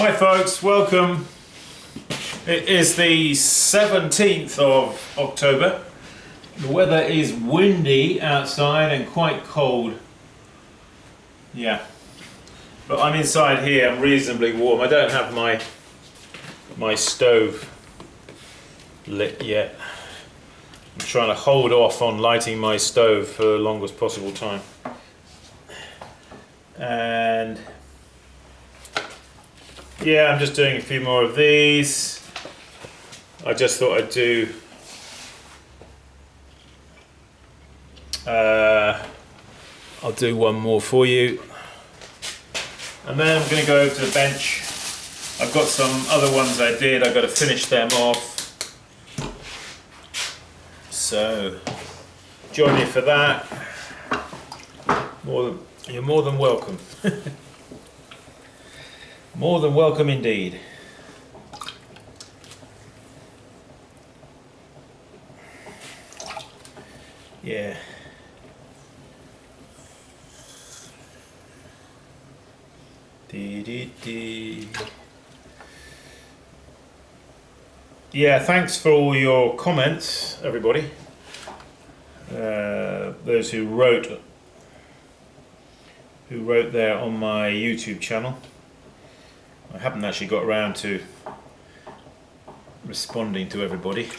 Hi folks, welcome. It is the 17th of October. The weather is windy outside and quite cold. Yeah. But I'm inside here, I'm reasonably warm. I don't have my stove lit yet. I'm trying to hold off on lighting my stove for the longest possible time. And yeah, I'm just doing a few more of these. I just thought I'd do I'll do one more for you. And then I'm going to go over to the bench. I've got some other ones I did, I've got to finish them off. So, join me for that. You're more than welcome. More than welcome indeed. Yeah. Yeah, thanks for all your comments, everybody. Those who wrote there on my YouTube channel. I haven't actually got around to responding to everybody,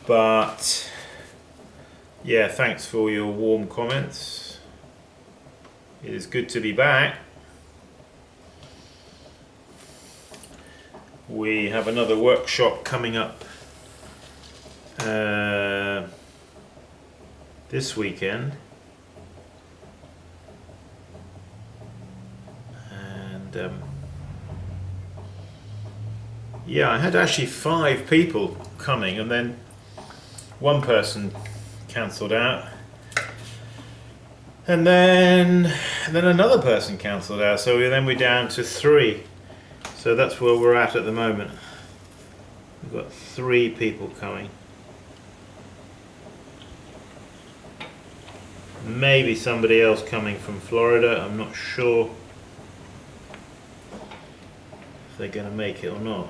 but yeah, thanks for your warm comments. It is good to be back. We have another workshop coming up this weekend, and yeah, I had actually 5 people coming, and then one person cancelled out, and then another person cancelled out, so then we're down to 3. So that's where we're at the moment. We've got 3 people coming. Maybe somebody else coming from Florida, I'm not sure if they're going to make it or not.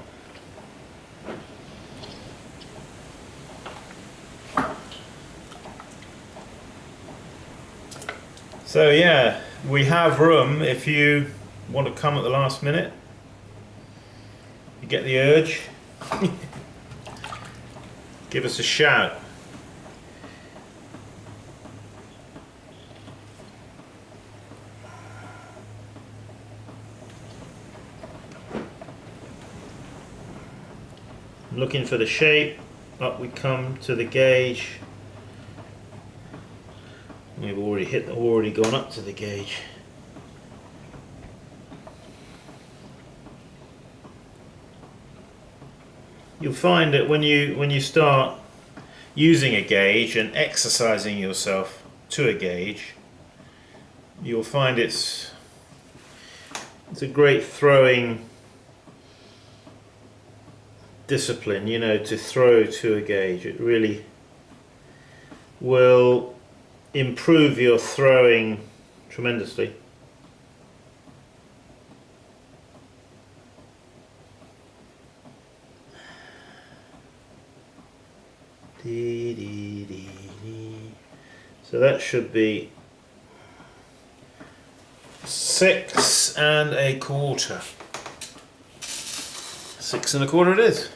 So yeah, we have room if you want to come at the last minute. You get the urge, give us a shout. I'm looking for the shape. Up we come to the gauge. We've already gone up to the gauge. You'll find that when you start using a gauge and exercising yourself to a gauge, you'll find it's a great throwing discipline, you know, to throw to a gauge. It really will improve your throwing tremendously. So that should be 6 1/4. 6 1/4 it is.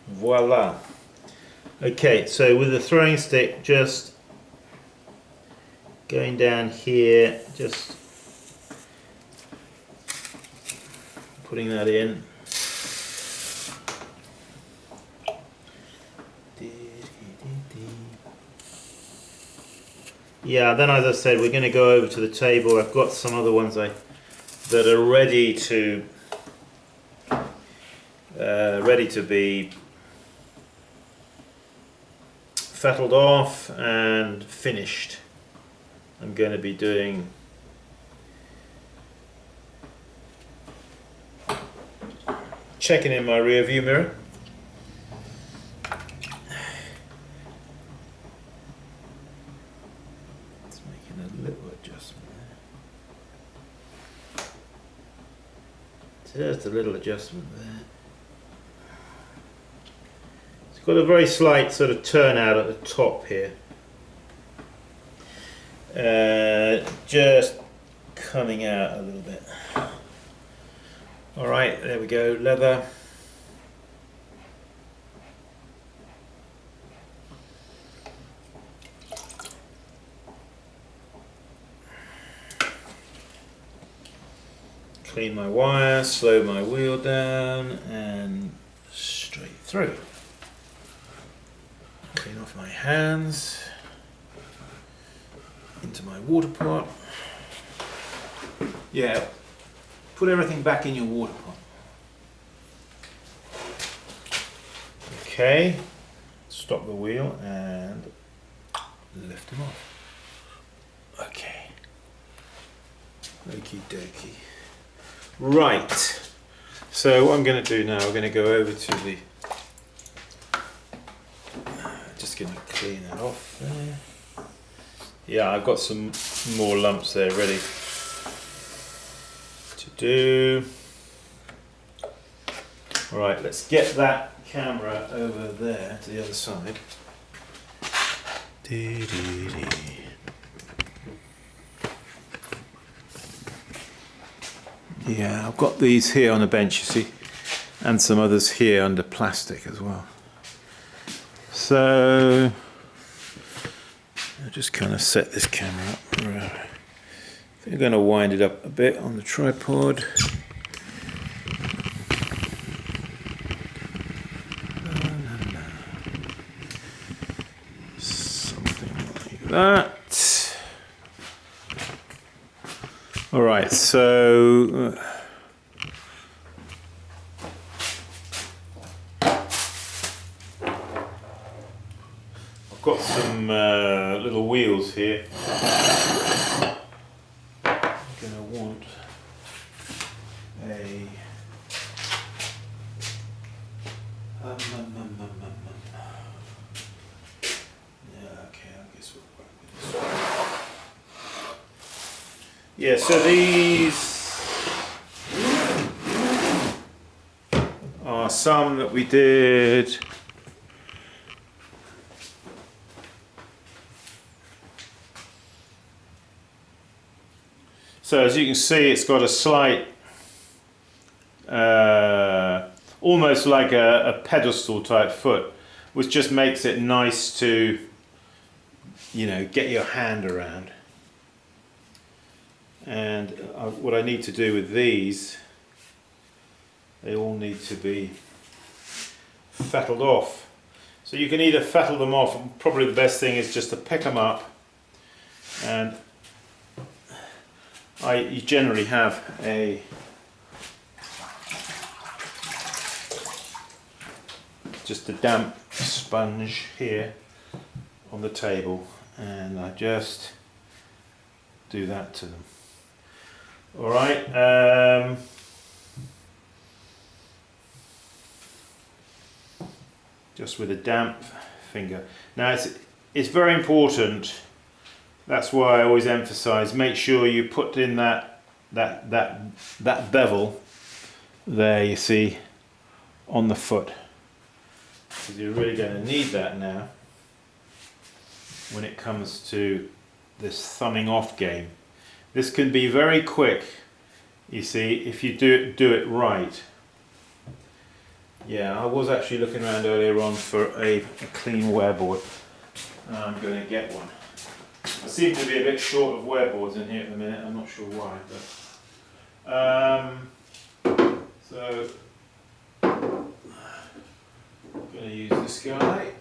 Voila. Okay, so with the throwing stick, just going down here, just putting that in. Yeah, then as I said, we're going to go over to the table. I've got some other ones that are ready to be fettled off and finished. I'm going to be doing checking in my rear view mirror. It's making a little adjustment there. Just a little adjustment there. It's got a very slight sort of turnout at the top here. Just coming out a little bit. Alright, there we go, leather. Clean my wire, slow my wheel down, and straight through. Clean off my hands, into my water pot. Yeah, put everything back in your water pot. Okay, stop the wheel and lift them off. Okay, okie dokie. Right, so what I'm going to do now, I'm going to go over to the, just going to clean that off there. Yeah, I've got some more lumps there ready to do. Alright, let's get that camera over there to the other side. Yeah, I've got these here on the bench, you see, and some others here under plastic as well. So I'll just kind of set this camera up. I think I'm going to wind it up a bit on the tripod. Something like that. Alright, so I've got some little wheels here. I'm going to want a yeah, okay, I guess we'll work with this one. Yeah, so these are some that we did. So as you can see, it's got a slight, almost like a pedestal type foot, which just makes it nice to, you know, get your hand around. And what I need to do with these, they all need to be fettled off. So you can either fettle them off, and probably the best thing is just to pick them up, and you generally have just a damp sponge here on the table, and I just do that to them. Alright, just with a damp finger. Now it's very important, that's why I always emphasize, make sure you put in that bevel there, you see, on the foot, because you're really going to need that now when it comes to this thumbing off game. This can be very quick, you see, if you do it right. Yeah, I was actually looking around earlier on for a clean wear board, and I'm going to get one. I seem to be a bit short of wear boards in here at the minute, I'm not sure why, but so I'm going to use this guy.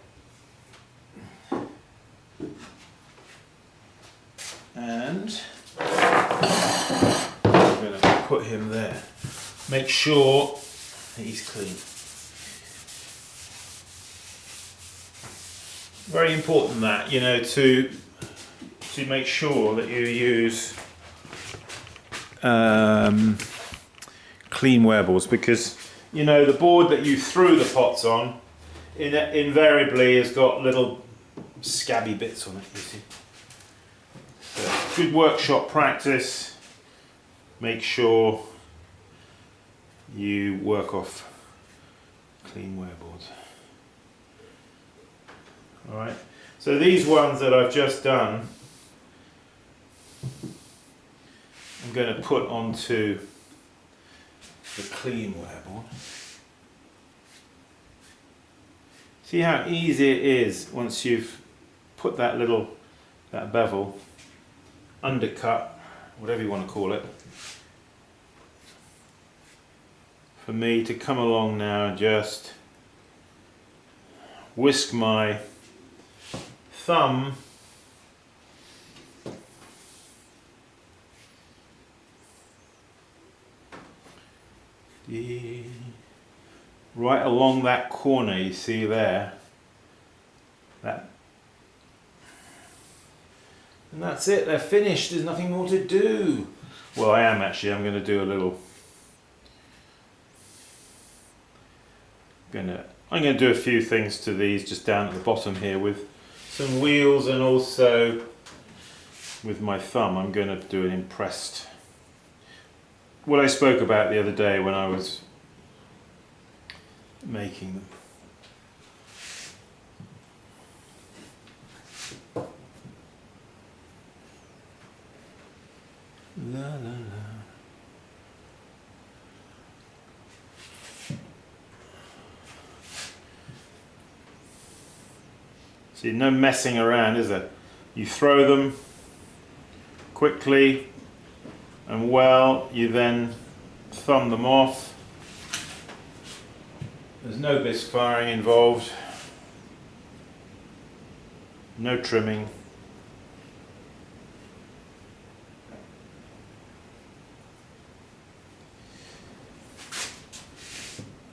And I'm going to put him there. Make sure he's clean. Very important that, you know, to make sure that you use clean wear boards, because, you know, the board that you threw the pots on invariably has got little scabby bits on it, you see. Good workshop practice. Make sure you work off clean wear boards. Alright, so these ones that I've just done, I'm going to put onto the clean wear board. See how easy it is once you've put that bevel, undercut, whatever you want to call it, for me to come along now and just whisk my thumb right along that corner you see there, and that's it, they're finished, there's nothing more to do. Well, I'm going to do a little, I'm going to do a few things to these just down at the bottom here with some wheels, and also with my thumb I'm going to do an impressed, what I spoke about the other day when I was making them. La, la, la. See, no messing around, is there? You throw them quickly and well, you then thumb them off. There's no bisque firing involved, no trimming.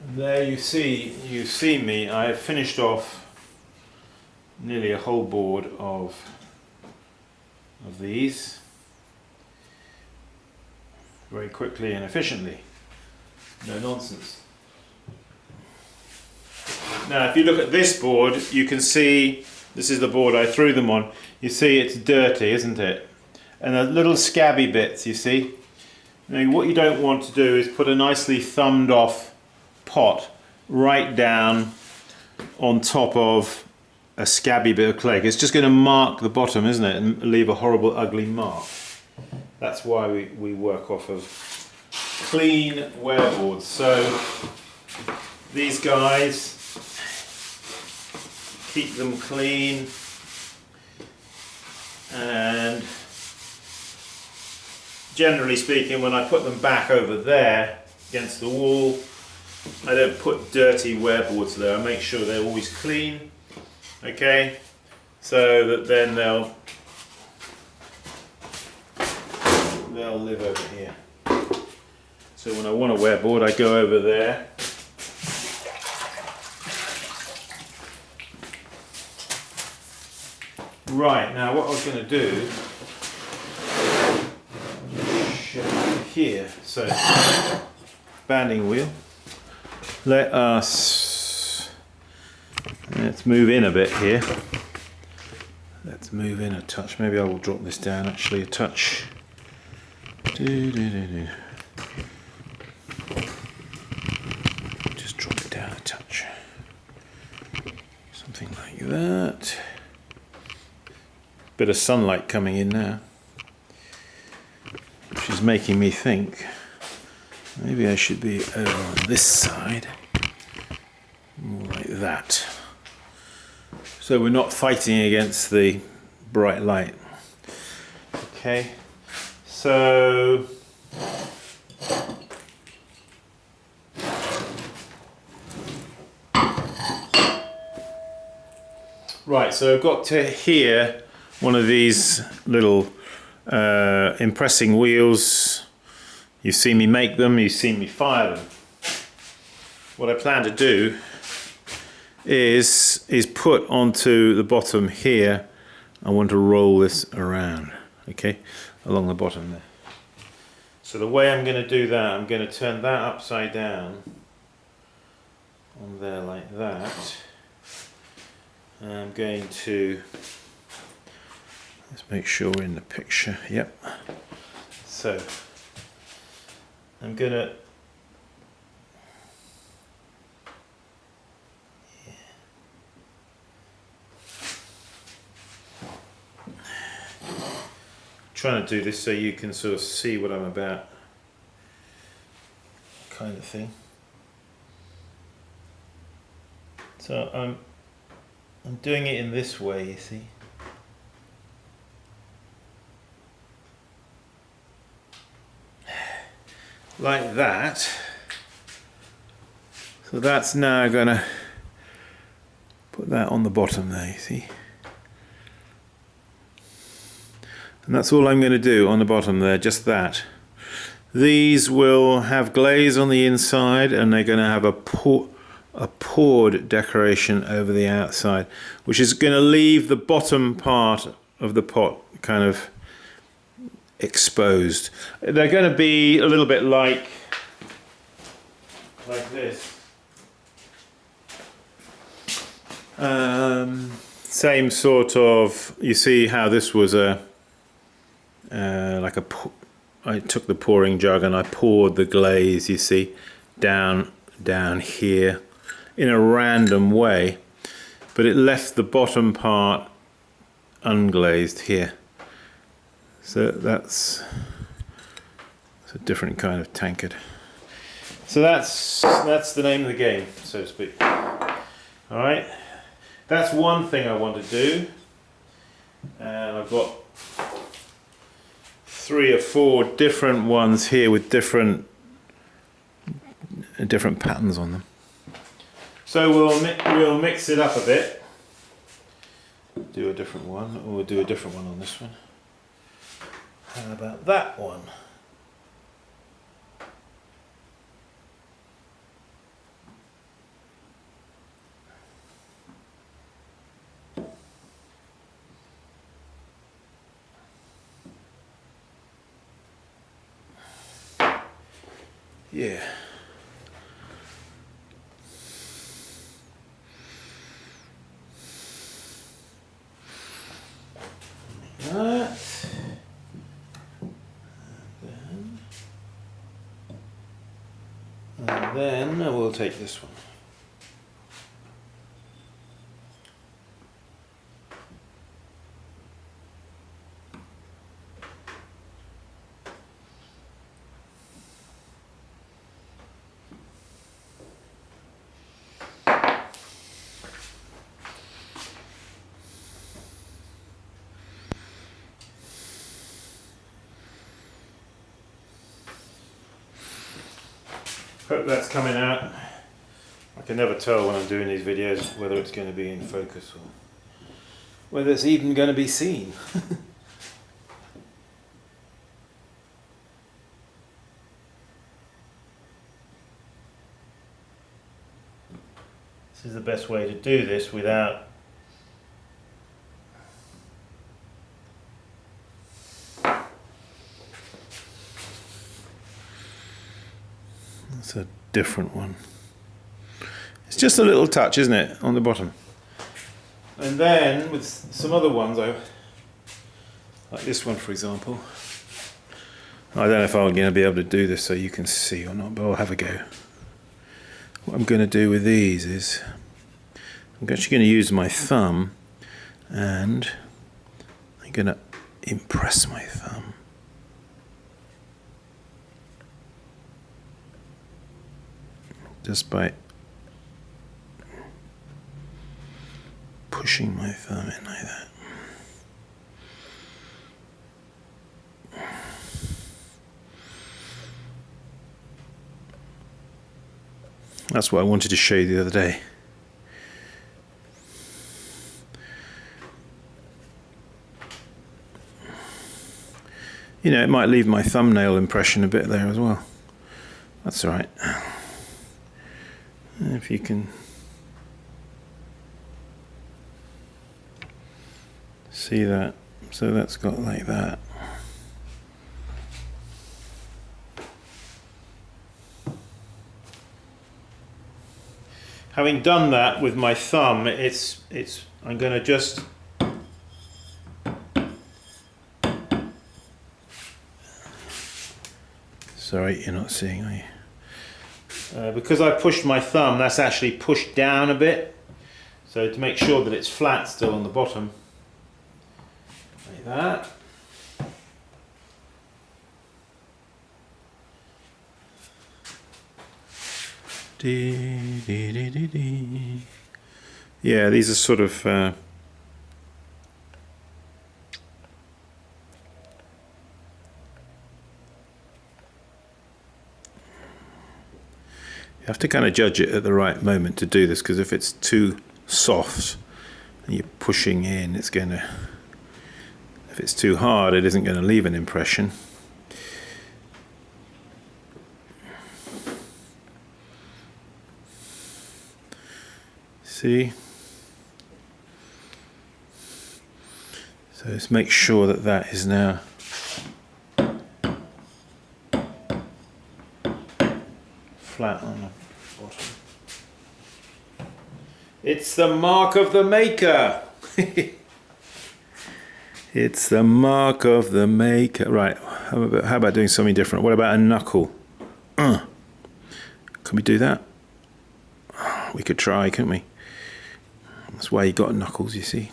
And there you see me, I have finished off nearly a whole board of these very quickly and efficiently. No nonsense. Now if you look at this board, you can see this is the board I threw them on. You see it's dirty, isn't it? And the little scabby bits, you see. Now what you don't want to do is put a nicely thumbed off pot right down on top of a scabby bit of clay. It's just going to mark the bottom, isn't it, and leave a horrible ugly mark. That's why we work off of clean wear boards. So these guys, keep them clean, and generally speaking, when I put them back over there against the wall, I don't put dirty wear boards there. I make sure they're always clean, okay, so that then they'll live over here. So when I want a wear board, I go over there. Right, now what I was going to do here, so banding wheel, let's move in a bit here, let's move in a touch, maybe I will drop this down actually a touch, just drop it down a touch, something like that. Bit of sunlight coming in now, which is making me think maybe I should be over on this side, more like that, so we're not fighting against the bright light. Okay, so right, so I've got to here one of these little impressing wheels. You've seen me make them, you've seen me fire them. What I plan to do is put onto the bottom here, I want to roll this around, okay, along the bottom there. So the way I'm going to do that, I'm going to turn that upside down on there like that. And I'm going to, let's make sure we're in the picture, yep. So I'm going to trying to do this so you can sort of see what I'm about, kind of thing. So I'm doing it in this way, you see. Like that. So that's now going to put that on the bottom there, you see. And that's all I'm going to do on the bottom there, just that. These will have glaze on the inside, and they're going to have a poured decoration over the outside, which is going to leave the bottom part of the pot kind of exposed. They're going to be a little bit like this. Same sort of, you see how this was I took the pouring jug and I poured the glaze, you see, down here in a random way, but it left the bottom part unglazed here. So that's a different kind of tankard. So that's the name of the game, so to speak. All right, that's one thing I want to do, and I've got 3 or 4 different ones here with different patterns on them. So we'll mix it up a bit. Do a different one, or we'll do a different one on this one. How about that one? Yeah. That. And then I will take this one. Hope that's coming out. I can never tell when I'm doing these videos whether it's going to be in focus or whether it's even going to be seen. This is the best way to do this without That's a different one. It's just a little touch, isn't it, on the bottom? And then with some other ones, like this one for example, I don't know if I'm going to be able to do this so you can see or not, but I'll have a go. What I'm going to do with these is I'm actually going to use my thumb, and I'm going to impress my thumb just by pushing my thumb in like that. That's what I wanted to show you the other day. You know, it might leave my thumbnail impression a bit there as well. That's all right. If you can see that, so that's got like that. Having done that with my thumb, I'm going to just sorry, you're not seeing, are you? Because I pushed my thumb, that's actually pushed down a bit. So to make sure that it's flat still on the bottom, like that. Yeah, these are sort of you have to kind of judge it at the right moment to do this, because if it's too soft and you're pushing in, it's going to, if it's too hard, it isn't going to leave an impression. See? So let's make sure that that is now flat on the bottom. It's the mark of the maker. It's the mark of the maker. Right, how about doing something different? What about a knuckle? Can we do that? We could try, couldn't we? That's why you got knuckles, you see.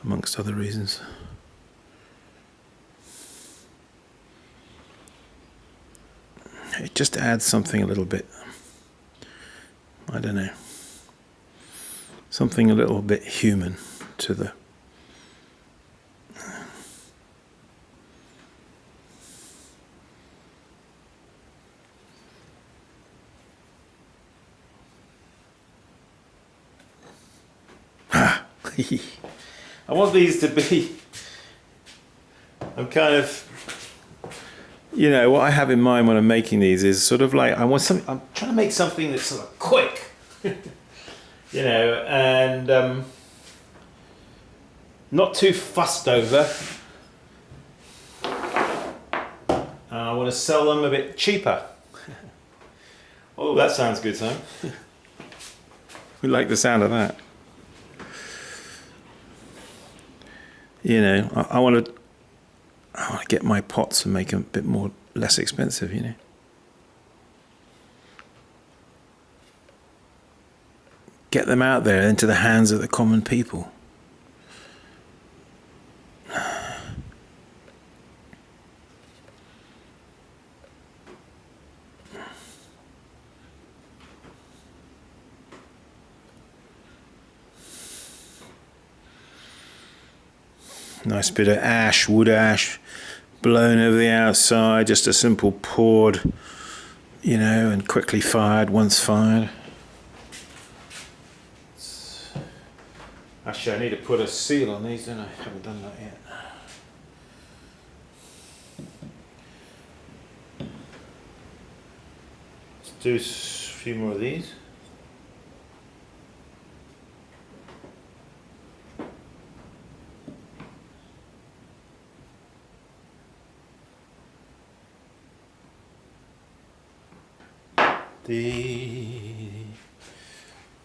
Amongst other reasons. It just adds something a little bit, I don't know, something a little bit human to the I want these to be, I'm kind of, you know, what I have in mind when I'm making these is sort of like, I want something, I'm trying to make something that's sort of quick, you know, and not too fussed over. I want to sell them a bit cheaper. Oh, that sounds good, Simon. We like the sound of that. You know, I want to get my pots and make them a bit more less expensive, you know. Get them out there into the hands of the common people. Nice bit of ash, wood ash, blown over the outside, just a simple poured, you know, and quickly fired once fired. Actually, I need to put a seal on these, don't I? Haven't done that yet. Let's do a few more of these.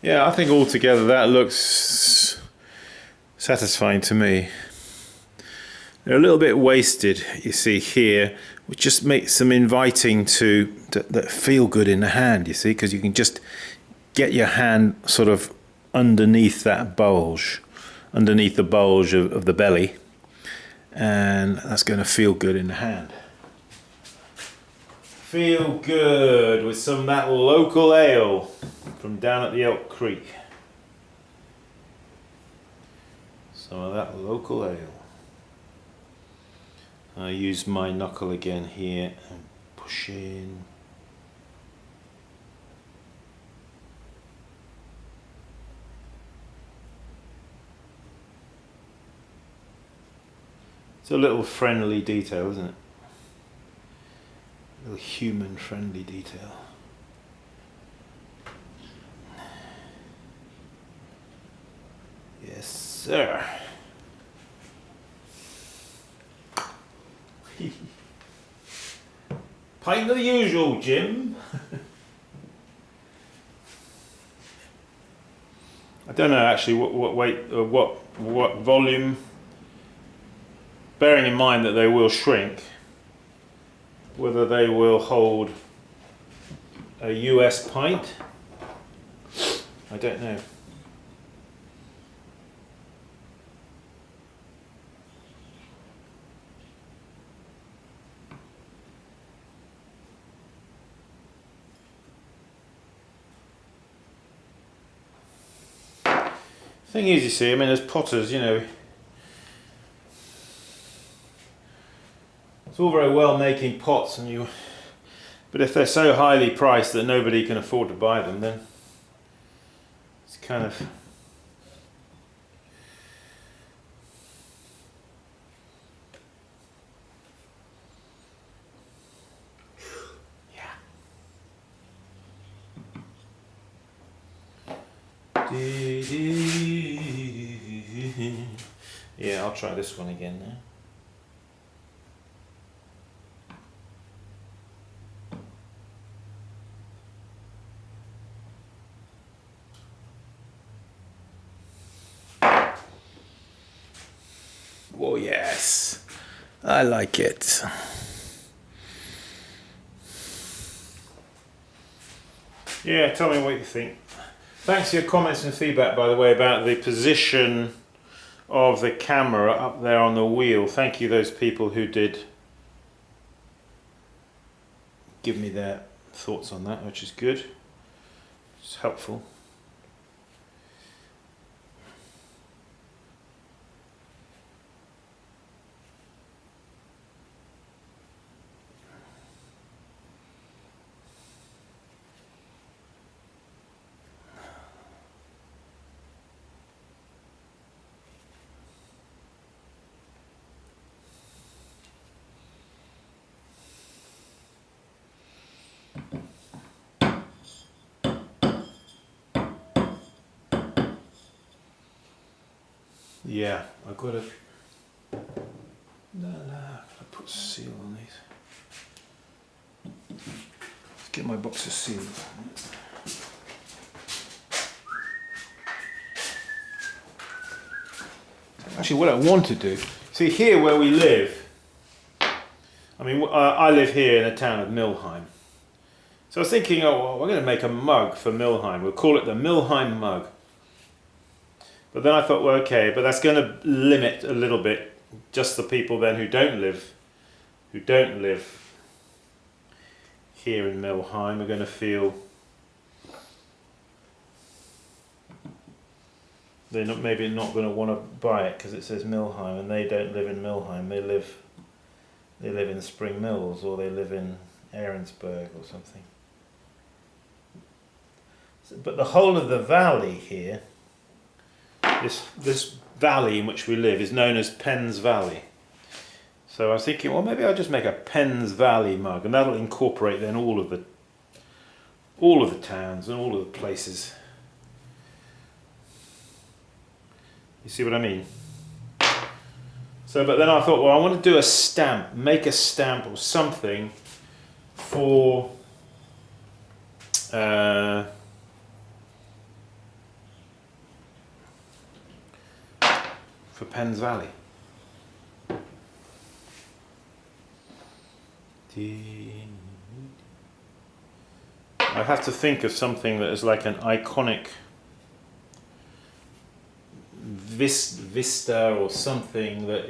Yeah, I think altogether that looks satisfying to me. They're a little bit wasted, you see here, which just makes them inviting that feel good in the hand, you see, because you can just get your hand sort of underneath that bulge, underneath the bulge of the belly, and that's going to feel good in the hand. Feel good with some of that local ale from down at the Elk Creek. Some of that local ale. I use my knuckle again here and push in. It's a little friendly detail, isn't it? A little human friendly detail. Yes, sir. Pint of the usual, Jim. I don't know actually what weight or what volume. Bearing in mind that they will shrink, whether they will hold a US pint, I don't know. Thing is, you see, I mean, as potters, you know, it's all very well making pots, but if they're so highly priced that nobody can afford to buy them, then it's kind of... Yeah, I'll try this one again now. Oh yes, I like it. Yeah, tell me what you think. Thanks for your comments and feedback, by the way, about the position of the camera up there on the wheel. Thank you, those people who did give me their thoughts on that, which is good. It's helpful. Yeah, I've got to put seal on these. Let's get my box of seals. Actually, what I want to do, see here where we live, I mean, I live here in the town of Milheim. So I was thinking, oh, well, we're going to make a mug for Milheim. We'll call it the Milheim mug. But then I thought, well, okay, but that's going to limit a little bit just the people then who don't live here in Milheim are going to feel they're maybe not going to want to buy it because it says Milheim and they don't live in Milheim. They live in Spring Mills or they live in Ahrensburg or something. But the whole of the valley here, this valley in which we live is known as Penn's Valley. So I was thinking, well, maybe I'll just make a Penn's Valley mug, and that'll incorporate then all of the towns and all of the places. You see what I mean? So, but then I thought, well, I want to do a stamp, make a stamp or something for Penn's Valley. I have to think of something that is like an iconic vista or something that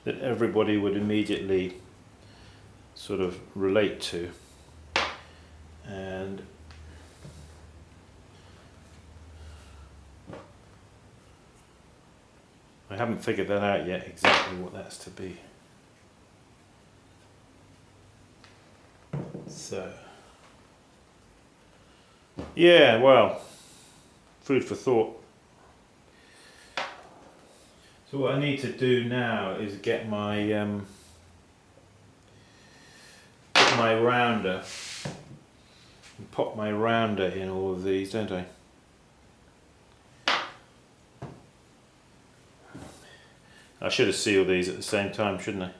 everybody would immediately sort of relate to. And I haven't figured that out yet, exactly what that's to be. So, yeah, well, food for thought. So what I need to do now is get my rounder, and pop my rounder in all of these, don't I? I should have sealed these at the same time, shouldn't I?